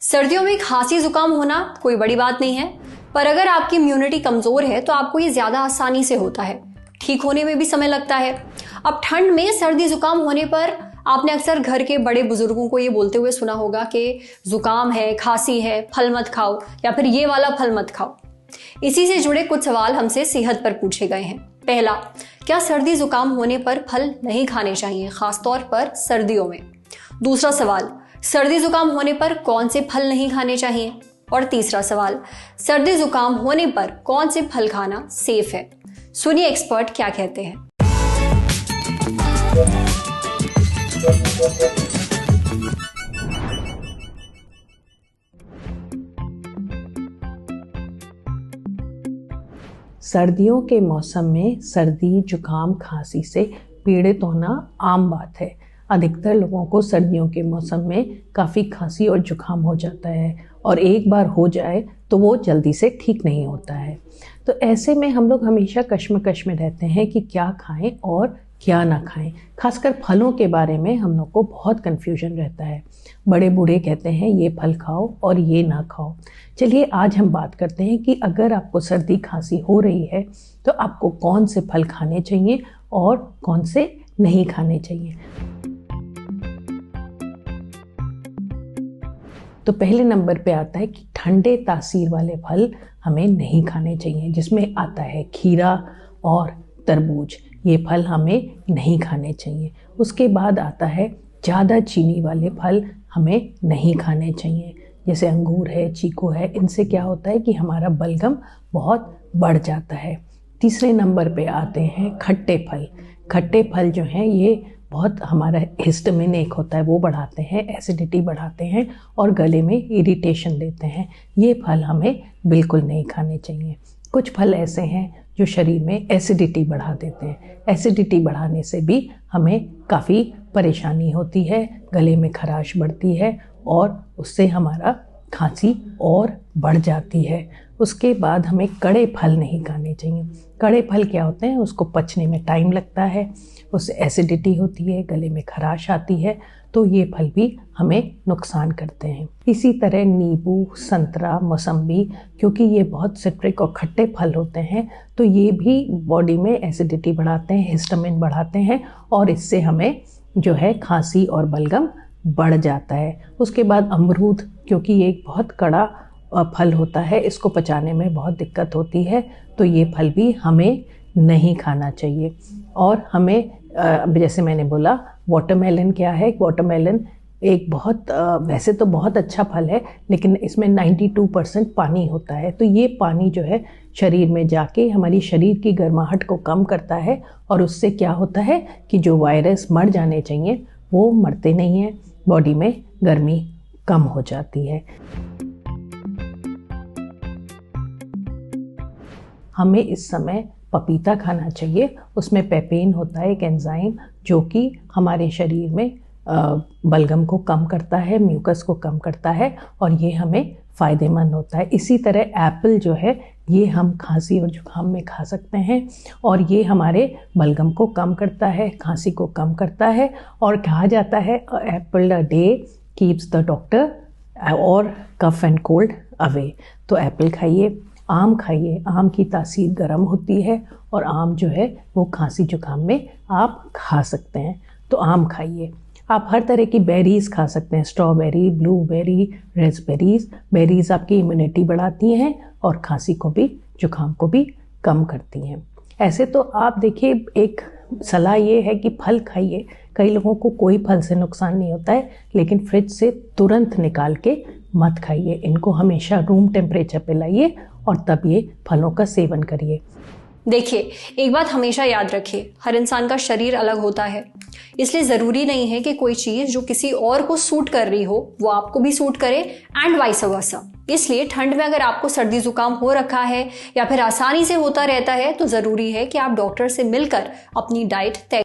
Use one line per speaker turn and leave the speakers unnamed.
सर्दियों में खांसी जुकाम होना कोई बड़ी बात नहीं है, पर अगर आपकी इम्यूनिटी कमजोर है तो आपको ये ज्यादा आसानी से होता है। ठीक होने में भी समय लगता है। अब ठंड में सर्दी जुकाम होने पर आपने अक्सर घर के बड़े बुजुर्गों को ये बोलते हुए सुना होगा कि जुकाम है, खांसी है, फल मत खाओ, या फिर ये वाला फल मत खाओ। इसी से जुड़े कुछ सवाल हमसे सेहत पर पूछे गए हैं। पहला, क्या सर्दी जुकाम होने पर फल नहीं खाने चाहिए, खासतौर पर सर्दियों में? दूसरा सवाल, सर्दी जुकाम होने पर कौन से फल नहीं खाने चाहिए? और तीसरा सवाल, सर्दी जुकाम होने पर कौन से फल खाना सेफ है? सुनिए एक्सपर्ट क्या कहते हैं।
सर्दियों के मौसम में सर्दी, जुकाम, खांसी से पीड़ित होना आम बात है। अधिकतर लोगों को सर्दियों के मौसम में काफ़ी खांसी और जुकाम हो जाता है, और एक बार हो जाए तो वो जल्दी से ठीक नहीं होता है। तो ऐसे में हम लोग हमेशा कश्मकश में रहते हैं कि क्या खाएं और क्या ना खाएं। खासकर फलों के बारे में हम लोग को बहुत कन्फ्यूजन रहता है। बड़े बूढ़े कहते हैं ये फल खाओ और ये ना खाओ। चलिए आज हम बात करते हैं कि अगर आपको सर्दी खांसी हो रही है तो आपको कौन से फल खाने चाहिए और कौन से नहीं खाने चाहिए। तो पहले नंबर पे आता है कि ठंडे तासीर वाले फल हमें नहीं खाने चाहिए, जिसमें आता है खीरा और तरबूज। ये फल हमें नहीं खाने चाहिए। उसके बाद आता है ज़्यादा चीनी वाले फल हमें नहीं खाने चाहिए, जैसे अंगूर है, चीकू है। इनसे क्या होता है कि हमारा बलगम बहुत बढ़ जाता है। तीसरे नंबर पे आते हैं खट्टे फल। खट्टे फल जो हैं ये बहुत हमारा हिस्टामिन एक होता है वो बढ़ाते हैं, एसिडिटी बढ़ाते हैं और गले में इरिटेशन देते हैं। ये फल हमें बिल्कुल नहीं खाने चाहिए। कुछ फल ऐसे हैं जो शरीर में एसिडिटी बढ़ा देते हैं। एसिडिटी बढ़ाने से भी हमें काफ़ी परेशानी होती है, गले में खराश बढ़ती है और उससे हमारा खांसी और बढ़ जाती है। उसके बाद हमें कड़े फल नहीं खाने चाहिए। कड़े फल क्या होते हैं, उसको पचने में टाइम लगता है, उससे एसिडिटी होती है, गले में खराश आती है, तो ये फल भी हमें नुकसान करते हैं। इसी तरह नींबू, संतरा, मौसम्बी, क्योंकि ये बहुत सिट्रिक और खट्टे फल होते हैं तो ये भी बॉडी में एसिडिटी बढ़ाते हैं, हिस्टामिन बढ़ाते हैं और इससे हमें जो है खांसी और बलगम बढ़ जाता है। उसके बाद अमरूद, क्योंकि ये एक बहुत कड़ा फल होता है, इसको पचाने में बहुत दिक्कत होती है, तो ये फल भी हमें नहीं खाना चाहिए। और हमें जैसे मैंने बोला, वाटरमेलन क्या है, वाटरमेलन एक बहुत वैसे तो बहुत अच्छा फल है, लेकिन इसमें 92% पानी होता है। तो ये पानी जो है शरीर में जाके हमारी शरीर की गर्माहट को कम करता है और उससे क्या होता है कि जो वायरस मर जाने चाहिए वो मरते नहीं हैं, बॉडी में गर्मी कम हो जाती है। हमें इस समय पपीता खाना चाहिए। उसमें पेपेन होता है, एक एंजाइम, जो कि हमारे शरीर में बलगम को कम करता है, म्यूकस को कम करता है और ये हमें फ़ायदेमंद होता है। इसी तरह एप्पल जो है ये हम खांसी और जुकाम में खा सकते हैं और ये हमारे बलगम को कम करता है, खांसी को कम करता है। और कहा जाता है Apple a day keeps the doctor और कफ एंड कोल्ड अवे। तो एप्पल खाइए, आम खाइए। आम की तासीर गर्म होती है और आम जो है वो खांसी जुकाम में आप खा सकते हैं, तो आम खाइए। आप हर तरह की बेरीज़ खा सकते हैं, स्ट्रॉबेरी, ब्लूबेरी, रेस्पबेरीज़। बेरीज़ आपकी इम्यूनिटी बढ़ाती हैं और खांसी को भी, जुकाम को भी कम करती हैं। ऐसे तो आप देखिए, एक सलाह ये है कि फल खाइए। कई लोगों को कोई फल से नुकसान नहीं होता है, लेकिन फ्रिज से तुरंत निकाल के मत खाइए। इनको हमेशा रूम टेम्परेचर पे लाइए और तब ये फलों का सेवन करिए।
देखिए, एक बात हमेशा याद रखिए, हर इंसान का शरीर अलग होता है, इसलिए ज़रूरी नहीं है कि कोई चीज़ जो किसी और को सूट कर रही हो वो आपको भी सूट करे, एंड वाइस वर्सा। इसलिए ठंड में अगर आपको सर्दी जुकाम हो रखा है या फिर आसानी से होता रहता है तो ज़रूरी है कि आप डॉक्टर से मिलकर अपनी डाइट तय